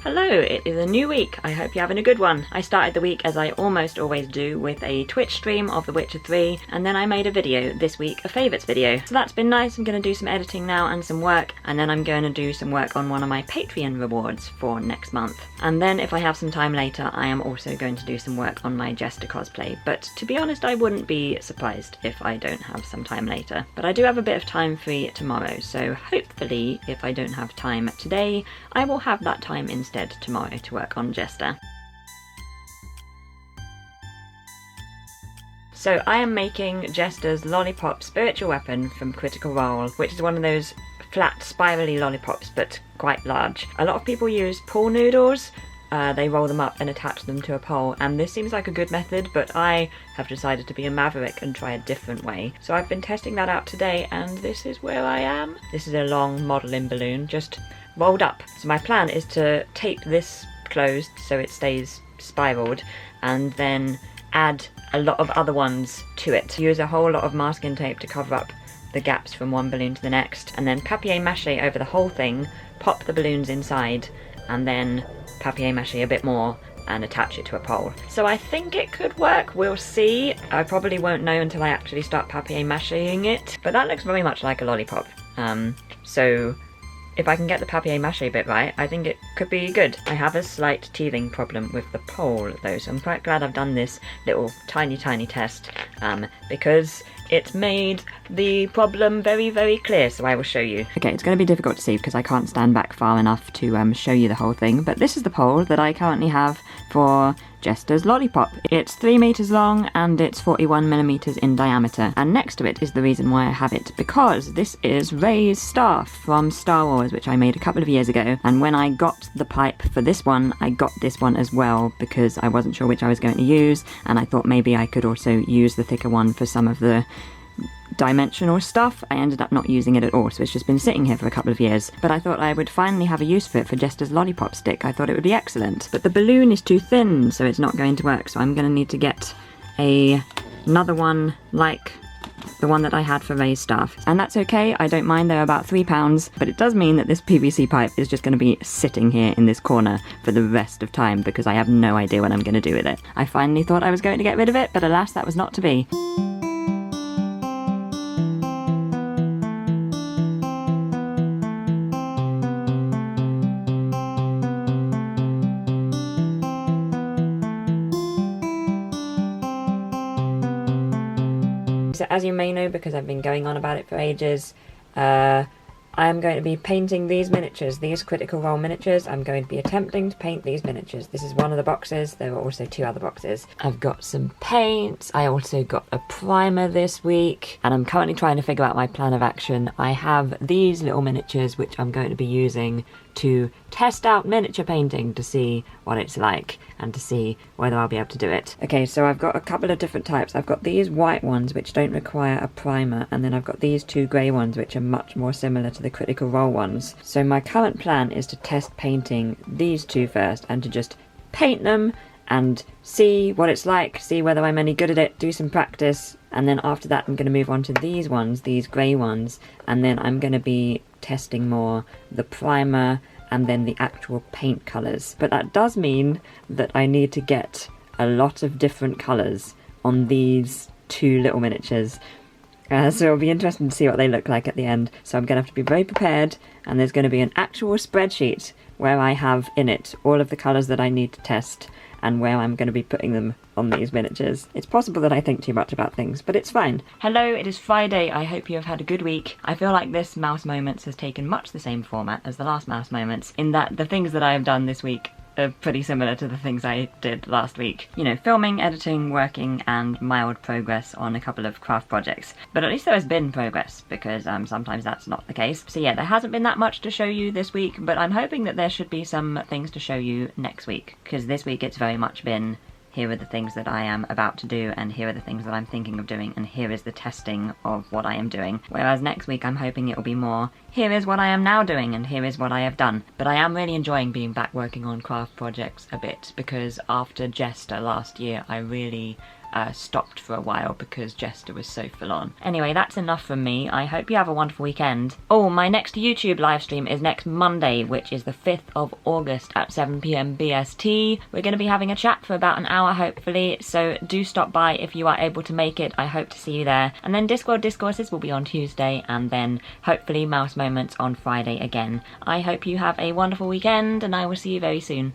Hello, it is a new week. I hope you're having a good one. I started the week, as I almost always do, with a Twitch stream of The Witcher 3, and then I made a video this week, a favourites video. So that's been nice. I'm going to do some editing now and some work, and then I'm going to do some work on one of my Patreon rewards for next month. And then if I have some time later, I am also going to do some work on my Jester cosplay. But to be honest, I wouldn't be surprised if I don't have some time later. But I do have a bit of time free tomorrow, so hopefully if I don't have time today, I will have that time instead tomorrow to work on Jester. So I am making Jester's lollipop spiritual weapon from Critical Role, which is one of those flat spirally lollipops but quite large. A lot of people use pool noodles. They roll them up and attach them to a pole, and this seems like a good method, but I have decided to be a maverick and try a different way. So I've been testing that out today, and this is where I am. This is a long modelling balloon, just rolled up. So my plan is to tape this closed so it stays spiraled, and then add a lot of other ones to it. Use a whole lot of masking tape to cover up the gaps from one balloon to the next, and then papier-mâché over the whole thing, pop the balloons inside, and then papier-mâché a bit more and attach it to a pole. So I think it could work, we'll see. I probably won't know until I actually start papier-mâchéing it, but that looks very much like a lollipop. So if I can get the papier-mâché bit right, I think it could be good. I have a slight teething problem with the pole though, so I'm quite glad I've done this little tiny test, because it made the problem very clear, so I will show you. Okay, it's going to be difficult to see because I can't stand back far enough to show you the whole thing, but this is the pole that I currently have for Jester's lollipop. It's 3 meters long and it's 41 millimeters in diameter, and next to it is the reason why I have it, because this is Rey's staff from Star Wars, which I made a couple of years ago, and when I got the pipe for this one, I got this one as well because I wasn't sure which I was going to use, and I thought maybe I could also use the thicker one for some of the dimensional stuff. I ended up not using it at all, so it's just been sitting here for a couple of years, but I thought I would finally have a use for it for Jester's lollipop stick. I thought it would be excellent, but the balloon is too thin, so it's not going to work, so I'm going to need to get another one like the one that I had for Rey's staff. And that's okay, I don't mind. They're about £3, but it does mean that this PVC pipe is just going to be sitting here in this corner for the rest of time because I have no idea what I'm going to do with it. I finally thought I was going to get rid of it, but alas, that was not to be. So as you may know, because I've been going on about it for ages, I am going to be painting these miniatures, these Critical Role miniatures. I'm going to be attempting to paint these miniatures. This is one of the boxes. There are also 2 other boxes. I've got some paints. I also got a primer this week, and I'm currently trying to figure out my plan of action. I have these little miniatures which I'm going to be using to test out miniature painting to see what it's like and to see whether I'll be able to do it. Okay, so I've got a couple of different types. I've got these white ones which don't require a primer, and then I've got these 2 grey ones which are much more similar to the Critical Role ones. So my current plan is to test painting these 2 first and to just paint them and see what it's like, see whether I'm any good at it, do some practice, and then after that I'm going to move on to these ones, these grey ones, and then I'm going to be testing more the primer and then the actual paint colours. But that does mean that I need to get a lot of different colours on these 2 little miniatures. So it'll be interesting to see what they look like at the end. So I'm going to have to be very prepared, and there's going to be an actual spreadsheet where I have in it all of the colours that I need to test and where I'm going to be putting them on these miniatures. It's possible that I think too much about things, but it's fine. Hello, it is Friday. I hope you have had a good week. I feel like this Mouse Moments has taken much the same format as the last Mouse Moments, in that the things that I have done this week are pretty similar to the things I did last week. You know, filming, editing, working, and mild progress on a couple of craft projects. But at least there has been progress, because sometimes that's not the case. So yeah, there hasn't been that much to show you this week, but I'm hoping that there should be some things to show you next week, because this week it's very much been, here are the things that I am about to do, and here are the things that I'm thinking of doing, and here is the testing of what I am doing. Whereas next week I'm hoping it will be more, here is what I am now doing, and here is what I have done. But I am really enjoying being back working on craft projects a bit, because after Jester last year I really stopped for a while because Jester was so full on. Anyway, that's enough from me. I hope you have a wonderful weekend. Oh, my next YouTube live stream is next Monday, which is the 5th of August at 7 PM BST. We're going to be having a chat for about an hour, hopefully, so do stop by if you are able to make it. I hope to see you there. And then Discworld Discourses will be on Tuesday, and then hopefully Mouse Moments on Friday again. I hope you have a wonderful weekend, and I will see you very soon.